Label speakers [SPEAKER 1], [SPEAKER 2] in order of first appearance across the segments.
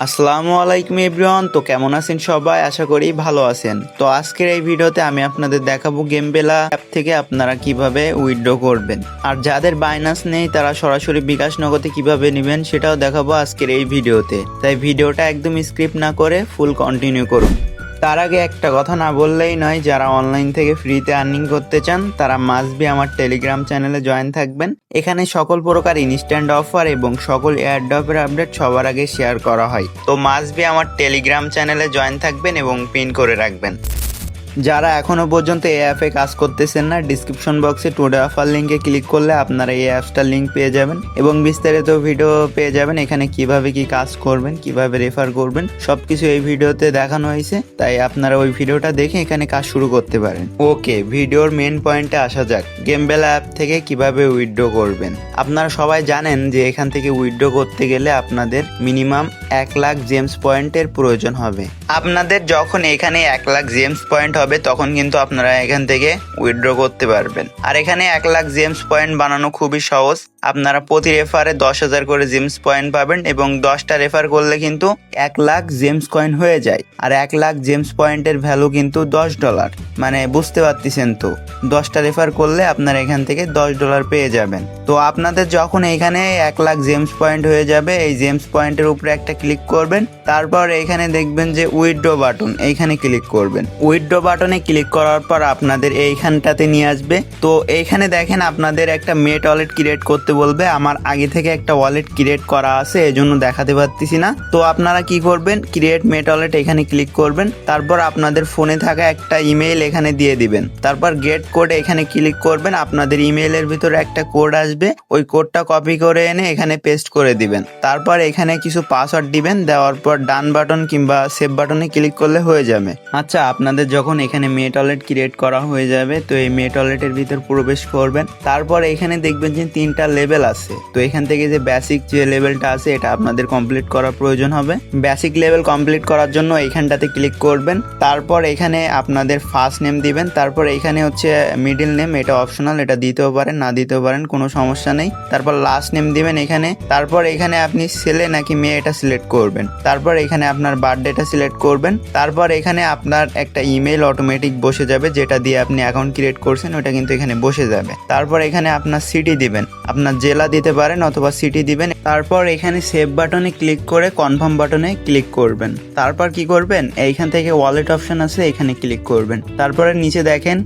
[SPEAKER 1] আসসালামু আলাইকুম এভরিওয়ান। তো কেমন আছেন সবাই? আশা করি ভালো আছেন। তো আজকের এই ভিডিওতে আমি আপনাদের দেখাবো গেমবেলা অ্যাপ থেকে আপনারা কিভাবে উইথড্র করবেন, আর যাদের বাইন্যান্স নেই তারা সরাসরি বিকাশ নগদে কিভাবে নেবেন সেটাও দেখাবো আজকের এই ভিডিওতে। তাই ভিডিওটা একদম স্কিপ না করে ফুল কন্টিনিউ করুন। তার আগে একটা কথা না বললেই নয়, যারা অনলাইন থেকে ফ্রিতে আর্নিং করতে চান তারা মাস্ট বি আমার টেলিগ্রাম চ্যানেলে জয়েন থাকবেন। এখানে সকল প্রকার ইনস্ট্যান্ট অফার এবং সকল এয়ারড্রপের আপডেট সবার আগে শেয়ার করা হয়। তো মাস্ট বি আমার টেলিগ্রাম চ্যানেলে জয়েন থাকবেন এবং পিন করে রাখবেন। যারা এখনো পর্যন্ত এই অ্যাপে কাজ করতেছেন না, ডিসক্রিপশন বক্সে টুডে অফার লিঙ্কে ক্লিক করলে আপনারা এই অ্যাপসটার লিঙ্ক পেয়ে যাবেন এবং বিস্তারিত ভিডিও পেয়ে যাবেন। এখানে কিভাবে কি কাজ করবেন, কিভাবে রেফার করবেন সবকিছু এই ভিডিওতে দেখানো হয়েছে। তাই আপনারা ওই ভিডিওটা দেখে এখানে কাজ শুরু করতে পারেন। ওকে, ভিডিওর মেন পয়েন্টে আসা যাক। গেমবেলা অ্যাপ থেকে কিভাবে উইথড্র করবেন। আপনারা সবাই জানেন যে এখান থেকে উইথড্র করতে গেলে আপনাদের মিনিমাম 1 লাখ জেমস পয়েন্টের প্রয়োজন হবে। আপনাদের যখন এখানে 1 লাখ জেমস পয়েন্ট হবে তখন কিন্তু আপনারা এখান থেকে উইথড্র করতে পারবেন। আর এখানে 1 লাখ জেমস পয়েন্ট বানানো খুবই সহজ। আপনারা প্রতি রেফারে 10,000 করে জেমস পয়েন্ট পাবেন এবং 10টা রেফার করলে কিন্তু 1 লাখ জেমস কয়েন হয়ে যায়। আর 1 লাখ জেমস পয়েন্টের ভ্যালু কিন্তু $10, মানে বুঝতে পারতেছেন তো। 10টা রেফার করলে আপনারা এখান থেকে $10 পেয়ে যাবেন। তো আপনাদের যখন এখানে 1 লাখ জেমস পয়েন্ট হয়ে যাবে, এই জেমস পয়েন্টের উপরে একটা ক্লিক করবেন। তারপর এখানে দেখবেন যে উইথড্র বাটন, এইখানে ক্লিক করবেন। উইথড্র বাটনে ক্লিক করার পর আপনাদের এইখানটাতে নিয়ে আসবে। তো এইখানে দেখেন আপনাদের একটা মেট ওয়ালেট ক্রিয়েট করতে বলবে। আমার আগে থেকে একটা ওয়ালেট ক্রিয়েট করা আছে, এজন্য দেখাতে পারতেছি না। তো আপনারা কি করবেন, ক্রিয়েট মেট ওয়ালেট এখানে ক্লিক করবেন। তারপর আপনাদের ফোনে থাকা একটা ইমেইল এখানে দিয়ে দিবেন। তারপর গেট কোড এখানে ক্লিক করবেন। আপনাদের ইমেইলের ভিতরে একটা কোড আসবে, ওই কোডটা কপি করে এনে এখানে পেস্ট করে দিবেন। তারপর এখানে কিছু পাসওয়ার্ড দিবেন। দেওয়ার পর ডান বাটন কিংবা সেভ বাটনে ক্লিক করলে হয়ে যাবে। আচ্ছা, আপনাদের যখন এখানে মেট ওয়ালেট ক্রিয়েট করা হয়ে যাবে তো এই মেট ওয়ালেটের ভিতর প্রবেশ করবেন। তারপর এখানে দেখবেন যে 3টা লেভেল আছে। তো এখান থেকে যে বেসিক যে লেভেলটা আছে এটা আপনাদের কমপ্লিট করার প্রয়োজন হবে। বেসিক লেভেল কমপ্লিট করার জন্য এইখানটাতে ক্লিক করবেন। তারপর এখানে আপনাদের ফার্স্ট নেম দিবেন। তারপর এখানে হচ্ছে মিডল নেম, এটা অপশনাল, এটা দিতেও পারেন না দিতেও পারেন, কোনো সমস্যা নেই। তারপর লাস্ট নেম দিবেন এখানে। তারপর এখানে আপনি ছেলে নাকি মেয়ে এটা সিলেক্ট করবেন। তারপর এখানে আপনার বার্থডেটা সিলেক্ট করবেন। তারপর এখানে আপনার একটা ইমেল অটোমেটিক বসে যাবে, যেটা দিয়ে আপনি অ্যাকাউন্ট ক্রিয়েট করছেন ওটা কিন্তু এখানে বসে যাবে। তারপর এখানে আপনার সিটি দিবেন, আপনার জেলা দিতে পারেন অথবা সিটি দিবেন। তারপর এখানে সেভ বাটনে ক্লিক করে কনফার্ম বাটনে ক্লিক করবেন। তারপর কি করবেন, এইখান থেকে ওয়ালেট অপশন আছে, এখানে ক্লিক করবেন। তারপরে নিচে দেখেন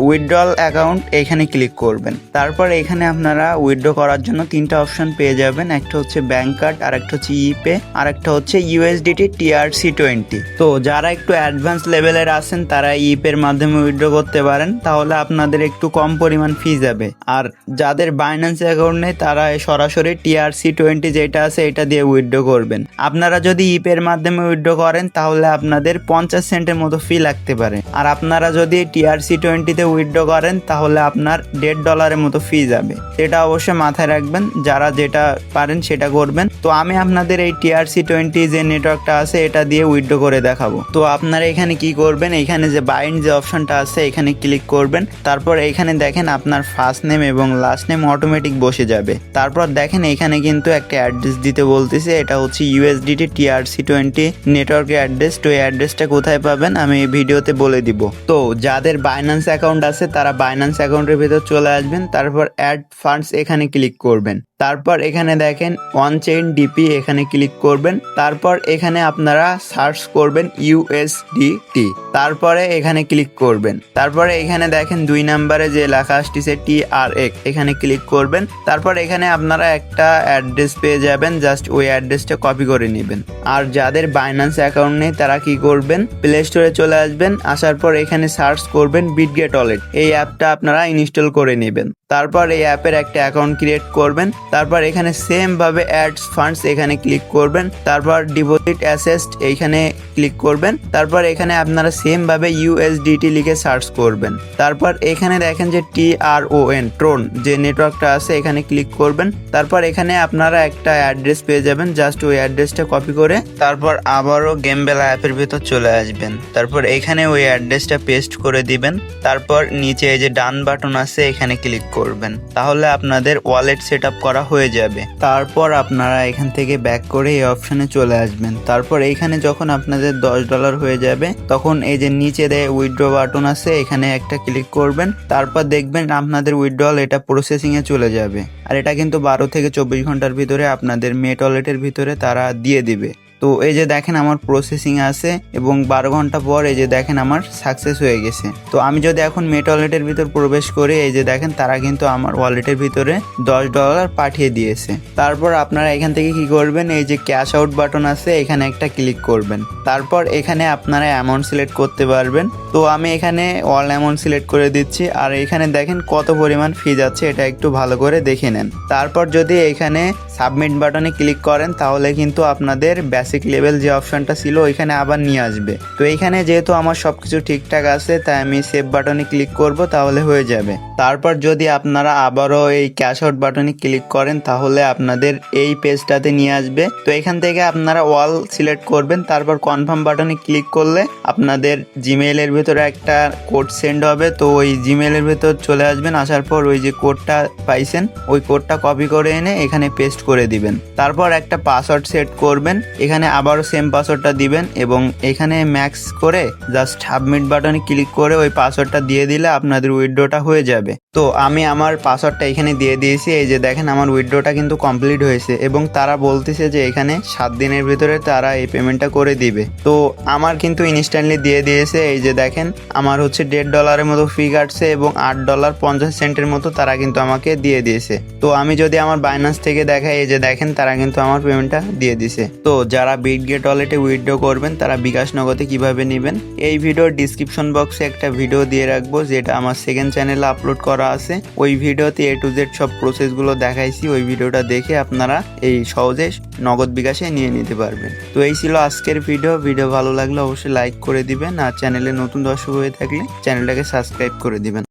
[SPEAKER 1] উইথড্রল অ্যাকাউন্ট, এখানে ক্লিক করবেন। তারপর এখানে আপনারা উইথড্র করার জন্য 3টা অপশন পেয়ে যাবেন। একটা হচ্ছে ব্যাংক কার্ড, আর একটা হচ্ছে ইপে, আর একটা হচ্ছে USDT TRC20। তো যারা একটু অ্যাডভান্স লেভেলের আছেন তারা ইপের মাধ্যমে উইথড্র করতে পারেন, তাহলে আপনাদের একটু কম পরিমাণ ফি যাবে। আর যাদের বাইন্যান্স অ্যাকাউন্ট নেই তারা সরাসরি TRC20 যেটা আছে এটা দিয়ে উইথড্র করবেন। আপনারা যদি ইপের মাধ্যমে উইথড্র করেন তাহলে আপনাদের 50 সেন্টের মতো ফি লাগতে পারে। আর আপনারা যদি TRC20 উইথড্র করেন তাহলে আপনার $1.5 মতো ফি যাবে। সেটা অবশ্যই মাথায় রাখবেন, যারা যেটা পারেন সেটা করবেন। তো আমি আপনাদের এই TRC20 যে নেটওয়ার্কটা আছে এটা দিয়ে উইথড্র করে দেখাবো। তো আপনারা এখানে কি করবেন, এখানে যে বাইন্ড যে অপশনটা আছে এখানে ক্লিক করবেন। তারপর এখানে দেখেন আপনার ফার্স্ট নেম এবং লাস্ট নেম অটোমেটিক বসে যাবে। তারপর দেখেন এখানে কিন্তু একটা অ্যাড্রেস দিতে বলতেছে, এটা হচ্ছে USDT TRC20 নেটওয়ার্কের অ্যাড্রেস। তো এই অ্যাড্রেসটা কোথায় পাবেন আমি এই ভিডিওতে বলে দিব। তো যাদের বাইন্যান্স অ্যাকাউন্ট আছে তারা বাইন্যান্স অ্যাকাউন্টের ভিতর চলে আসবেন। তারপর অ্যাড ফান্ডস এখানে ক্লিক করবেন। তারপর এখানে দেখেন অন চেইন ডিপি, এখানে ক্লিক করবেন। তারপর এখানে আপনারা সার্চ করবেন USDT, তারপরে এখানে ক্লিক করবেন। তারপরে এখানে দেখেন 2 নম্বরে যে লেখা আসছে TRX, এখানে ক্লিক করবেন। তারপর এখানে আপনারা একটা অ্যাড্রেস পেয়ে যাবেন, জাস্ট ওই অ্যাড্রেসটা কপি করে নেবেন। আর যাদের বাইন্যান্স অ্যাকাউন্ট নেই তারা কি করবেন, প্লে স্টোরে চলে আসবেন। আসার পর এখানে সার্চ করবেন বিটগেট ওয়ালেট, এই অ্যাপটা আপনারা ইনস্টল করে নেবেন। তারপর এই অ্যাপের একটা অ্যাকাউন্ট ক্রিয়েট করবেন। তারপর এখানে সেম ভাবে অ্যাড ফান্ডস এখানে ক্লিক করবেন। তারপর ডিপোজিট অ্যাসেস্ট এইখানে ক্লিক করবেন। তারপর এখানে আপনারা সেম ভাবে USDT লিখে সার্চ করবেন। তারপর এখানে দেখেন যে TRON ট্রোন যে নেটওয়ার্কটা আছে এখানে ক্লিক করবেন। তারপর এখানে আপনারা একটা অ্যাড্রেস পেয়ে যাবেন, জাস্ট ওই অ্যাড্রেসটা কপি করে তারপর আবারও গেমবেলা অ্যাপের ভিতর চলে আসবেন। তারপর এখানে ওই অ্যাড্রেসটা পেস্ট করে দিবেন। তারপর নিচে এই যে ডান বাটন আছে এখানে ক্লিক করবেন। তাহলে আপনাদের ওয়ালেট সেট আপ করা করা হয়ে যাবে। তারপর আপনারা এখান থেকে ব্যাক করে এই অপশনে চলে আসবেন। তারপর এইখানে যখন আপনাদের $10 হয়ে যাবে তখন এই যে নিচে দেয় উইথড্র বাটন আছে, এখানে একটা ক্লিক করবেন। তারপর দেখবেন আপনাদের উইথড্রল এটা প্রসেসিং এ চলে যাবে। আর এটা কিন্তু 12 থেকে 24 ঘন্টার ভিতরে আপনাদের মেট ওয়ালেটের ভিতরে তারা দিয়ে দিবে। তো এই যে দেখেন আমার প্রসেসিং আছে এবং 12 ঘন্টা পর এই যে দেখেন আমার সাকসেস হয়ে গেছে। তো আমি যদি এখন মেট ওয়ালেটের ভিতর প্রবেশ করি, এই যে দেখেন তারা কিন্তু আমার ওয়ালেটের ভিতরে $10 পাঠিয়ে দিয়েছে। তারপর আপনারা এখান থেকে কি করবেন, এই যে ক্যাশ আউট বাটন আছে এখানে একটা ক্লিক করবেন। তারপর এখানে আপনারা অ্যামাউন্ট সিলেক্ট করতে পারবেন। তো আমি এখানে অল অ্যামাউন্ট সিলেক্ট করে দিচ্ছি। আর এখানে দেখেন কত পরিমাণ ফি যাচ্ছে এটা একটু ভালো করে দেখে নেন। তারপর যদি এখানে সাবমিট বাটনে ক্লিক করেন তাহলে কিন্তু আপনাদের বেসিক লেভেল যে অপশনটা ছিল ওইখানে আবার নিয়ে আসবে। তো এইখানে যেহেতু আমার সবকিছু ঠিকঠাক আছে তাই আমি সেভ বাটনে ক্লিক করব, তাহলে হয়ে যাবে। তারপর যদি আপনারা আবারও এই ক্যাশ আউট বাটনে ক্লিক করেন তাহলে আপনাদের এই পেজটাতে নিয়ে আসবে। তো এখান থেকে আপনারা অল সিলেক্ট করবেন। তারপর কনফার্ম বাটনে ক্লিক করলে আপনাদের জিমেইলের ভিতরে একটা কোড সেন্ড হবে। তো ওই জিমেইলের ভিতর চলে আসবেন, আসার পর ওই যে কোডটা পাইছেন ওই কোডটা কপি করে এনে এখানে পেস্ট করে দিবেন। তারপর একটা পাসওয়ার্ড সেট করবেন, এখানে আবারও সেম পাসওয়ার্ডটা দিবেন এবং এখানে ম্যাক্স করে জাস্ট সাবমিট বাটনে ক্লিক করে ওই পাসওয়ার্ডটা দিয়ে দিলে আপনাদের উইথড্রটা হয়ে যাবে। তো আমি আমার পাসওয়ার্ডটা এখানে দিয়ে দিয়েছি। এই যে দেখেন আমার উইথড্রটা কিন্তু কমপ্লিট হয়েছে এবং তারা বলতেছে যে এখানে 7 দিনের ভিতরে তারা এই পেমেন্টটা করে দিবে। তো আমার কিন্তু ইনস্ট্যান্টলি দিয়ে দিয়েছে। এই যে দেখেন আমার হচ্ছে $1.5 মতো ফি কাটছে এবং $8.50 মতো তারা কিন্তু আমাকে দিয়ে দিয়েছে। তো আমি যদি আমার বাইন্যান্স থেকে দেখাই, এই যে দেখেন তারা কিন্তু আমার পেমেন্টটা দিয়ে দিছে। তো যারা বিটগেট ওয়ালেটে উইথড্র করবেন তারা বিকাশ নগদে কিভাবে নেবেন, এই ভিডিওর ডিসক্রিপশন বক্সে একটা ভিডিও দিয়ে রাখবো যেটা আমার সেকেন্ড চ্যানেলে আপলোড করা আছে। ওই ভিডিওতে A to Z সব প্রসেসগুলো দেখাইছি। ওই ভিডিওটা দেখে আপনারা এই সহজে নগদ বিকাশে নিয়ে নিতে পারবেন। তো এই ছিল আজকের ভিডিও ভালো লাগলে অবশ্যই লাইক করে দিবেন আর চ্যানেলে নতুন দর্শক হয়ে থাকলে চ্যানেলটাকে সাবস্ক্রাইব করে দিবেন।